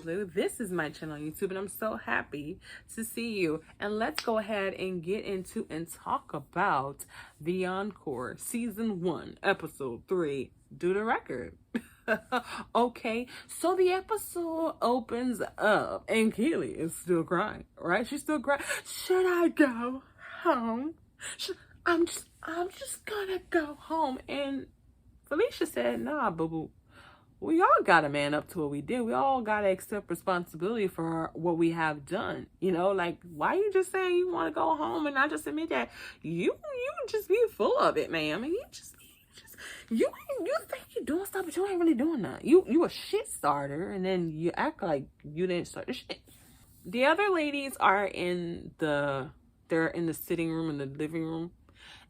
Emerald Louu. This is my channel on YouTube, and I'm so happy to see you. And let's go ahead and get into and talk about the Encore Season 1, Episode 3, Do the Record. Okay, so the episode opens up, and Keely is still crying, right? She's still crying. Should I go home? I'm just gonna go home. And Felicia said, nah, boo-boo. We all gotta man up to what we did. We all gotta accept responsibility for what we have done. You know, like, why you just saying you want to go home and not just admit that you just be full of it, ma'am. And you think you're doing stuff, but you ain't really doing that. You a shit starter, and then you act like you didn't start the shit. The other ladies are they're in the sitting room, in the living room.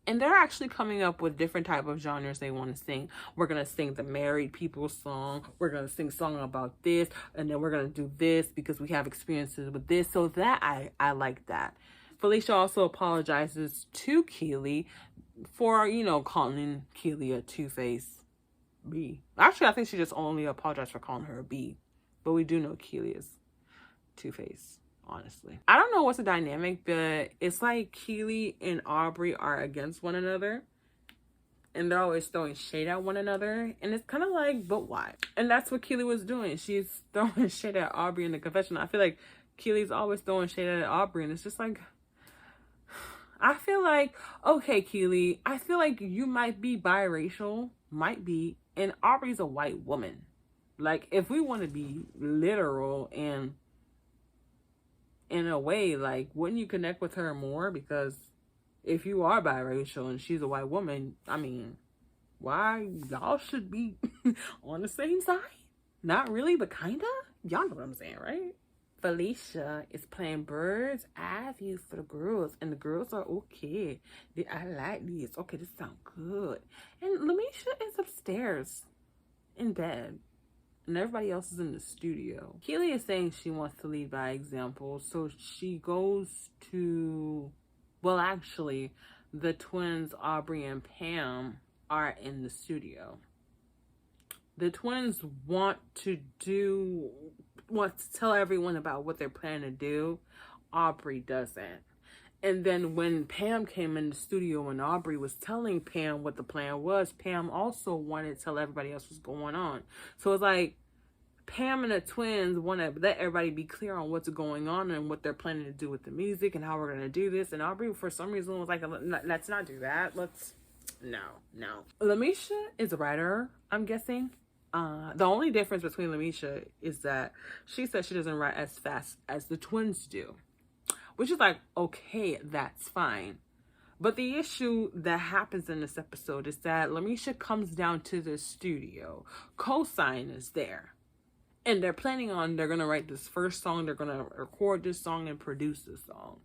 And they're actually coming up with different type of genres they want to sing. We're going to sing the married people song. We're going to sing a song about this. And then we're going to do this because we have experiences with this. So that, I like that. Felicia also apologizes to Keely for, you know, calling Keely a two-faced B. Actually, I think she just only apologized for calling her a B. But we do know Keely is two-faced. Honestly, I don't know what's the dynamic, but it's like Keely and Aubrey are against one another and they're always throwing shade at one another, and it's kind of like, but why? And that's what Keely was doing. She's throwing shade at Aubrey in the confessional. I feel like Keely's always throwing shade at Aubrey, and it's just like, I feel like, okay, Keely, I feel like you might be biracial, and Aubrey's a white woman. Like, if we want to be literal and in a way, like, wouldn't you connect with her more? Because if you are biracial and she's a white woman, I mean, why y'all should be on the same side? Not really, but kinda. Y'all know what I'm saying, right? Felicia is playing Bird's Eye View for the girls, and the girls are okay. I like this. Okay, this sounds good. And Lemisha is upstairs in bed, and everybody else is in the studio. Keely is saying she wants to lead by example, so she goes to, well, actually, the twins, Aubrey and Pam, are in the studio. The twins want to tell everyone about what they're planning to do. Aubrey doesn't. And then when Pam came in the studio and Aubrey was telling Pam what the plan was, Pam also wanted to tell everybody else what's going on. So it's like Pam and the twins want to let everybody be clear on what's going on and what they're planning to do with the music and how we're going to do this. And Aubrey, for some reason, was like, let's not do that. No. Lemisha is a writer, I'm guessing. The only difference between Lemisha is that she says she doesn't write as fast as the twins do. Which is like, okay, that's fine. But the issue that happens in this episode is that Lemisha comes down to the studio. Cosign is there. And they're planning on, they're going to write this first song. They're going to record this song and produce this song.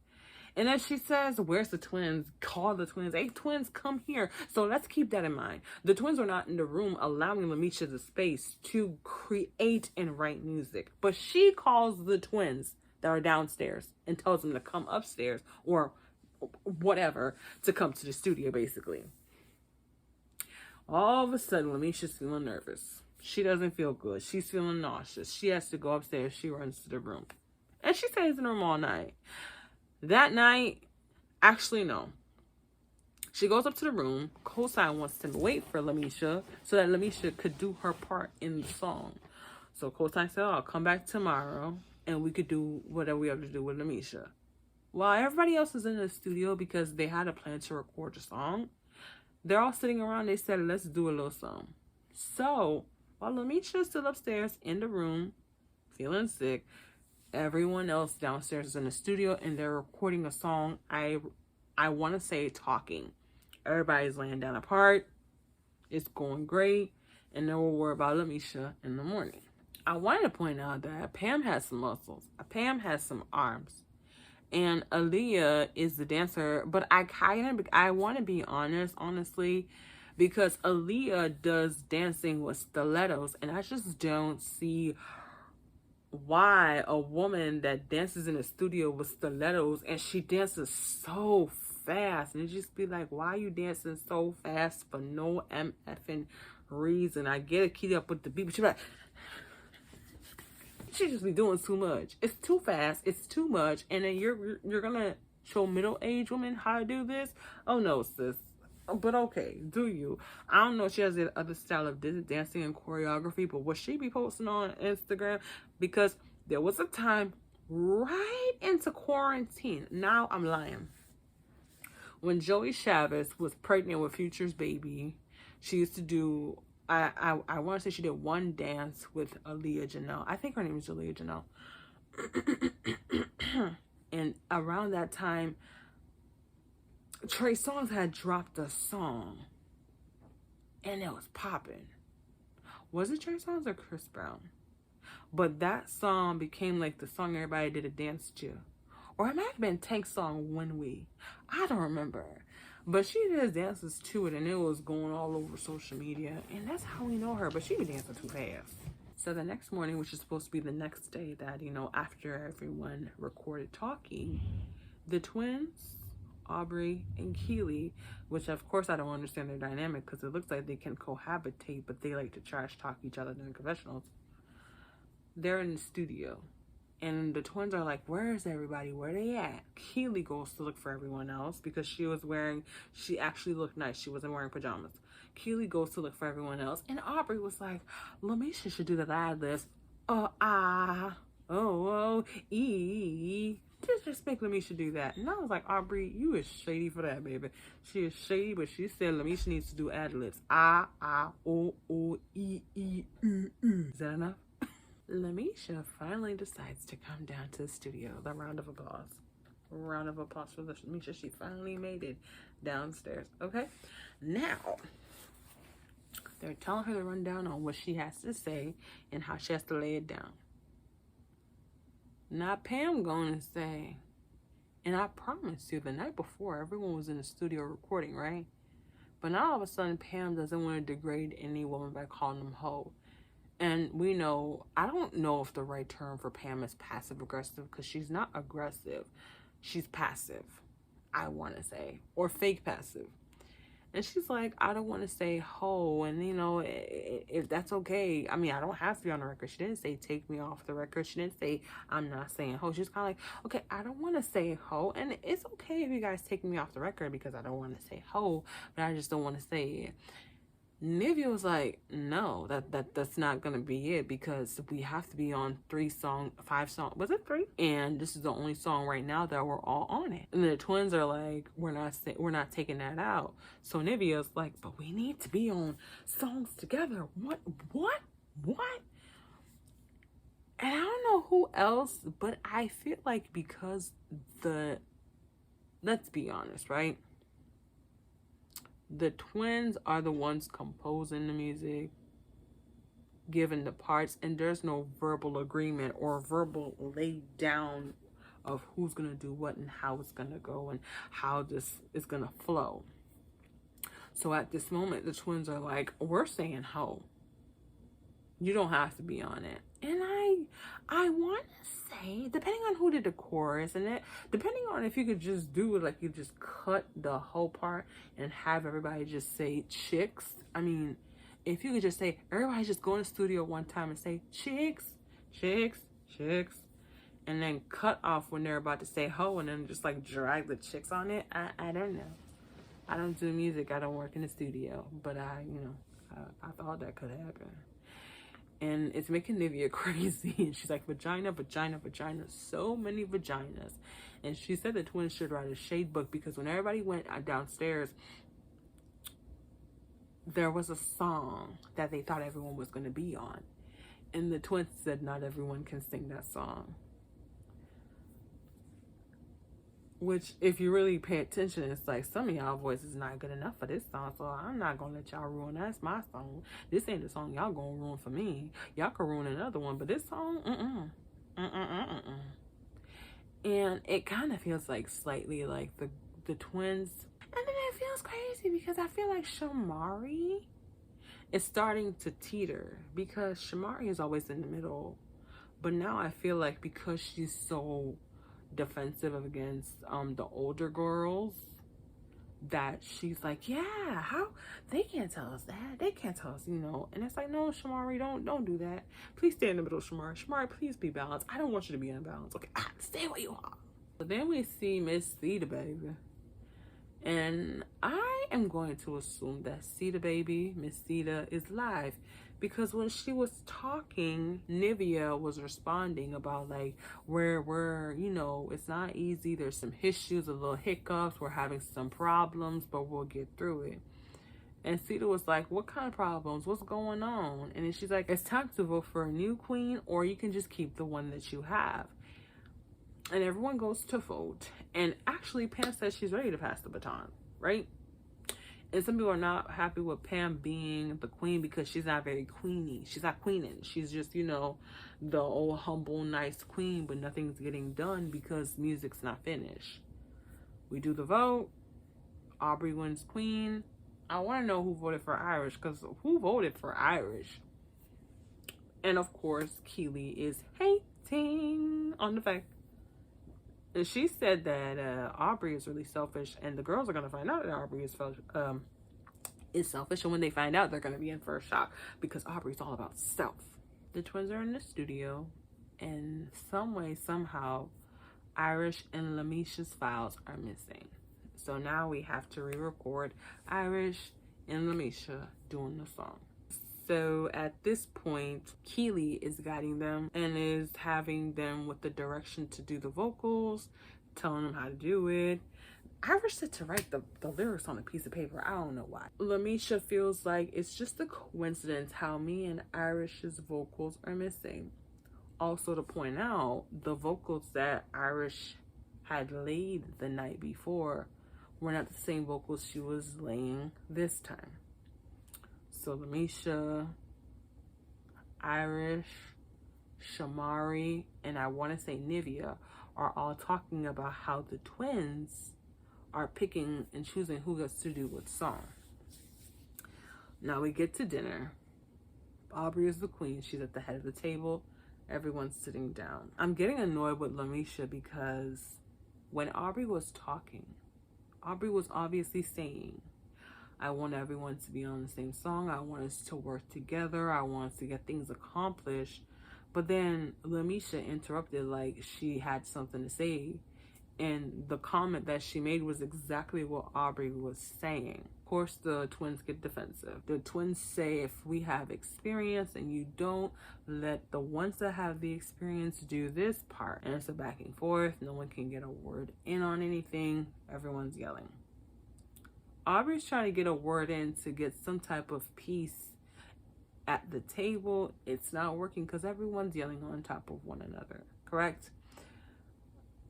And then she says, where's the twins? Call the twins. Hey, twins, come here. So let's keep that in mind. The twins are not in the room allowing Lemisha the space to create and write music. But she calls the twins that are downstairs and tells them to come upstairs or whatever to come to the studio, basically. All of a sudden, Lemisha's feeling nervous. She doesn't feel good. She's feeling nauseous. She has to go upstairs. She runs to the room. And she stays in the room all night. That night, actually, no. She goes up to the room. Cosign wants to wait for Lemisha so that Lemisha could do her part in the song. So Cosign said, I'll come back tomorrow and we could do whatever we have to do with Lemisha. While everybody else is in the studio because they had a plan to record the song, they're all sitting around. They said, let's do a little song. So while Lemisha is still upstairs in the room, feeling sick, everyone else downstairs is in the studio and they're recording a song. I want to say talking. Everybody's laying down apart. It's going great. And then we'll worry about Lemisha in the morning. I wanted to point out that Pam has some muscles. Pam has some arms. And Aaliyah is the dancer. But I want to be honest, honestly, because Aaliyah does dancing with stilettos. And I just don't see why a woman that dances in a studio with stilettos and she dances so fast. And it just be like, why are you dancing so fast for no MFing reason? I get it, keep up with the beat, but she just be doing too much. It's too fast. It's too much. And then you're gonna show middle-aged women how to do this? Oh no, sis. But okay, do you? I don't know if she has the other style of dancing and choreography, but what she be posting on Instagram, because there was a time right into quarantine. Now I'm lying. When Joey Chavez was pregnant with Future's baby, she used to do, I want to say she did one dance with Aaliyah Janelle. I think her name is Aaliyah Janelle. And around that time, Trey Songz had dropped a song. And it was popping. Was it Trey Songz or Chris Brown? But that song became like the song everybody did a dance to. Or it might have been Tank's song, When We. I don't remember. But she did dances to it, and it was going all over social media. And that's how we know her. But she was dancing too fast. So the next morning, which is supposed to be the next day that, you know, after everyone recorded talking, the twins, Aubrey and Keely, which of course I don't understand their dynamic because it looks like they can cohabitate, but they like to trash talk each other during confessionals. They're in the studio. And the twins are like, where is everybody? Where they at? Keely goes to look for everyone else because she actually looked nice. She wasn't wearing pajamas. Keely goes to look for everyone else. And Aubrey was like, Lemisha should do the ad-libs. Just make Lemisha do that. And I was like, Aubrey, you is shady for that, baby. She is shady, but she said Lemisha needs to do ad-libs. Is that enough? Lemisha finally decides to come down to the studio. The round of applause. Round of applause for Lemisha. She finally made it downstairs. Okay? Now, they're telling her the rundown on what she has to say and how she has to lay it down. Now, Pam going to say, and I promise you, the night before, everyone was in the studio recording, right? But now all of a sudden, Pam doesn't want to degrade any woman by calling them hoe. And we know, I don't know if the right term for Pam is passive-aggressive because she's not aggressive. She's passive, I want to say, or fake passive. And she's like, I don't want to say hoe, and you know, if that's okay. I mean, I don't have to be on the record. She didn't say take me off the record. She didn't say I'm not saying hoe. She's kind of like, okay, I don't want to say hoe, and it's okay if you guys take me off the record because I don't want to say hoe, but I just don't want to say it. Nivea was like, no, that's not gonna be it because we have to be on 5 songs. Was it 3? And this is the only song right now that we're all on it. And the twins are like, we're not taking that out. So Nivea's like, but we need to be on songs together. What? And I don't know who else, but I feel like because let's be honest, right? The twins are the ones composing the music, giving the parts, and there's no verbal agreement or verbal lay down of who's going to do what and how it's going to go and how this is going to flow. So at this moment, the twins are like, we're saying hoe. You don't have to be on it. And I want to say, depending on who did the chorus and it, depending on if you could just do it, like you just cut the whole part and have everybody just say chicks. I mean, if you could just say, everybody just go in the studio one time and say chicks, chicks, chicks, and then cut off when they're about to say hoe and then just like drag the chicks on it. I don't know. I don't do music. I don't work in the studio, but I thought that could happen. And it's making Nivea crazy. And she's like, vagina, vagina, vagina. So many vaginas. And she said the twins should write a shade book because when everybody went downstairs, there was a song that they thought everyone was going to be on. And the twins said not everyone can sing that song. Which, if you really pay attention, it's like some of y'all voice is not good enough for this song, so I'm not gonna let y'all ruin that. That's my song. This ain't the song y'all gonna ruin for me. Y'all can ruin another one, but this song, And it kind of feels like slightly like the twins. And then it feels crazy because I feel like Shamari is starting to teeter because Shamari is always in the middle. But now I feel like because she's so defensive against the older girls, that she's like, yeah, how they can't tell us that. They can't tell us, you know. And it's like, no, Shamari, don't do that. Please stay in the middle, Shamari. Shamari, please be balanced. I don't want you to be unbalanced. Okay, stay where you are. But then we see Miss Theta Baby. And I am going to assume that Theta Baby, Miss Theta, is live. Because when she was talking, Nivea was responding about like where you know, it's not easy. There's some issues, a little hiccups. We're having some problems, but we'll get through it. And Theta was like, what kind of problems? What's going on? And then she's like, it's time to vote for a new queen, or you can just keep the one that you have. And everyone goes to vote. And actually, Pam says she's ready to pass the baton, right? And some people are not happy with Pam being the queen because she's not very queeny. She's not queening. She's just, you know, the old humble, nice queen, but nothing's getting done because music's not finished. We do the vote. Aubrey wins queen. I want to know who voted for Irish, because who voted for Irish? And of course, Keely is hating on the fact. And she said that Aubrey is really selfish, and the girls are going to find out that Aubrey is selfish. And when they find out, they're going to be in for a shock because Aubrey's all about self. The twins are in the studio, and some way, somehow, Irish and Lemisha's files are missing. So now we have to re-record Irish and Lemisha doing the song. So at this point, Keely is guiding them and is having them with the direction to do the vocals, telling them how to do it. Irish said to write the lyrics on a piece of paper. I don't know why. Lemisha feels like it's just a coincidence how me and Irish's vocals are missing. Also to point out, the vocals that Irish had laid the night before were not the same vocals she was laying this time. So Lemisha, Irish, Shamari, and I want to say Nivea are all talking about how the twins are picking and choosing who gets to do what song. Now we get to dinner. Aubrey is the queen. She's at the head of the table. Everyone's sitting down. I'm getting annoyed with Lemisha because when Aubrey was talking, Aubrey was obviously saying, I want everyone to be on the same song. I want us to work together. I want us to get things accomplished. But then Lemisha interrupted like she had something to say. And the comment that she made was exactly what Aubrey was saying. Of course, the twins get defensive. The twins say, if we have experience and you don't, let the ones that have the experience do this part. And it's a back and forth. No one can get a word in on anything. Everyone's yelling. Aubrey's trying to get a word in to get some type of peace at the table. It's not working because everyone's yelling on top of one another, correct?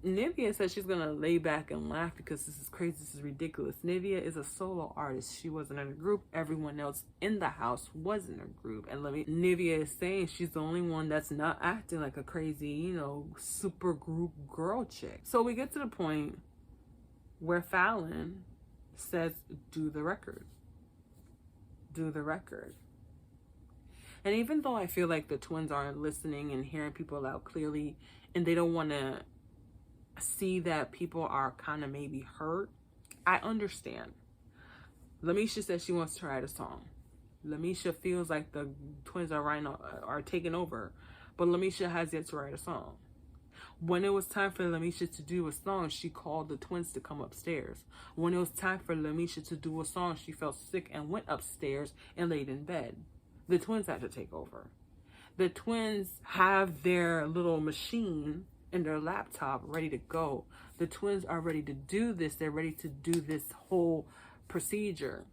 Nivea says she's going to lay back and laugh because this is crazy, this is ridiculous. Nivea is a solo artist. She wasn't in a group. Everyone else in the house was in a group. And Nivea is saying she's the only one that's not acting like a crazy, you know, super group girl chick. So we get to the point where Fallon says, do the record. Do the record. And even though I feel like the twins aren't listening and hearing people out clearly, and they don't want to see that people are kind of maybe hurt, I understand. Lemisha says she wants to write a song. Lemisha feels like the twins are taking over, but Lemisha has yet to write a song. When it was time for Lemisha to do a song, she called the twins to come upstairs. When it was time for Lemisha to do a song, she felt sick and went upstairs and laid in bed. The twins had to take over. The twins have their little machine and their laptop ready to go. The twins are ready to do this. They're ready to do this whole procedure.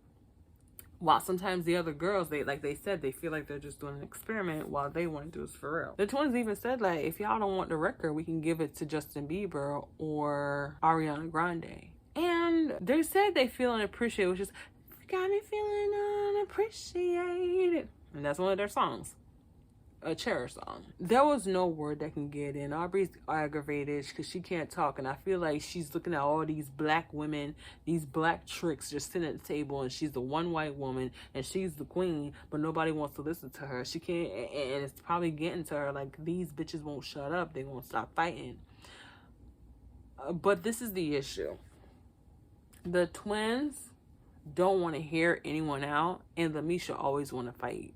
While sometimes the other girls, they said, they feel like they're just doing an experiment while they want to do this for real. The twins even said, like, if y'all don't want the record, we can give it to Justin Bieber or Ariana Grande. And they said they feel unappreciated, which is, got me feeling unappreciated. And that's one of their songs. A Cherish song. There was no word that can get in. Aubrey's aggravated because she can't talk, and I feel like she's looking at all these black women, these black tricks just sitting at the table, and she's the one white woman and she's the queen, but nobody wants to listen to her. She can't, and it's probably getting to her like, these bitches won't shut up. They won't stop fighting. But this is the issue. The twins don't want to hear anyone out, and Lemisha always want to fight.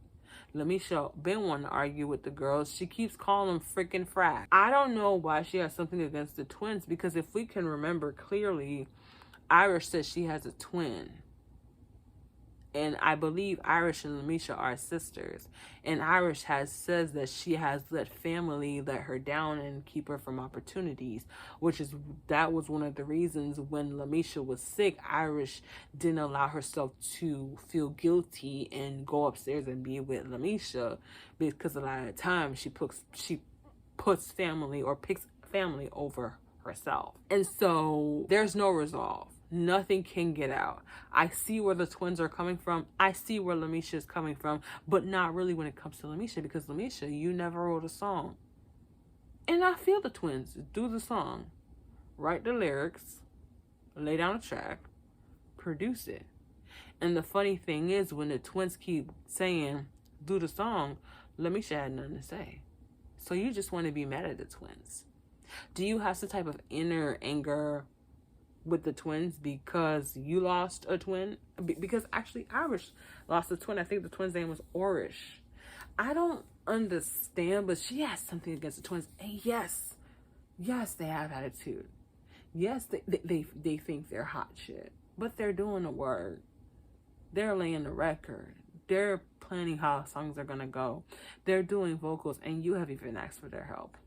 Lemisha been wanting to argue with the girls. She keeps calling them freaking frack. I don't know why she has something against the twins, because if we can remember clearly, Irish says she has a twin. And I believe Irish and Lemisha are sisters. And Irish says that she has let family let her down and keep her from opportunities, that was one of the reasons when Lemisha was sick, Irish didn't allow herself to feel guilty and go upstairs and be with Lemisha, because a lot of times she puts family or picks family over herself. And so there's no resolve. Nothing can get out. I see where the twins are coming from. I see where Lemisha is coming from, but not really when it comes to Lemisha, because Lemisha, you never wrote a song. And I feel the twins do the song, write the lyrics, lay down a track, produce it. And the funny thing is, when the twins keep saying, do the song, Lemisha had nothing to say. So you just want to be mad at the twins. Do you have some type of inner anger with the twins because you lost a twin? Because actually Irish lost a twin. I think the twin's name was Orish. I don't understand, but she has something against the twins. And yes, they have attitude. Yes, they think they're hot shit, but they're doing the work. They're laying the record. They're planning how songs are gonna go. They're doing vocals, and you have even asked for their help.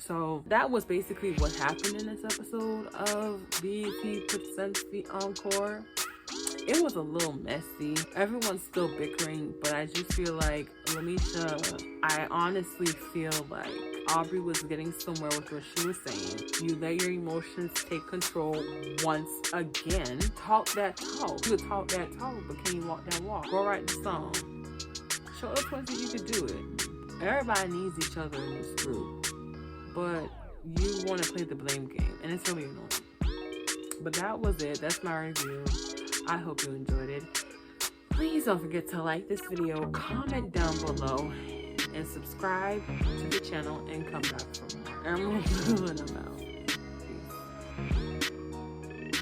So that was basically what happened in this episode of BET Presents the Encore. It was a little messy. Everyone's still bickering, but I just feel like Lemisha, I honestly feel like Aubrey was getting somewhere with what she was saying. You let your emotions take control once again. Talk that talk. You could talk that talk, but can you walk that walk? Go write the song. Show the twins that you could do it. Everybody needs each other in this group. But you want to play the blame game, and it's really annoying. But that was it. That's my review. I hope you enjoyed it. Please don't forget to like this video, comment down below, and subscribe to the channel, and come back for more. Emerald Louu, and I'm out.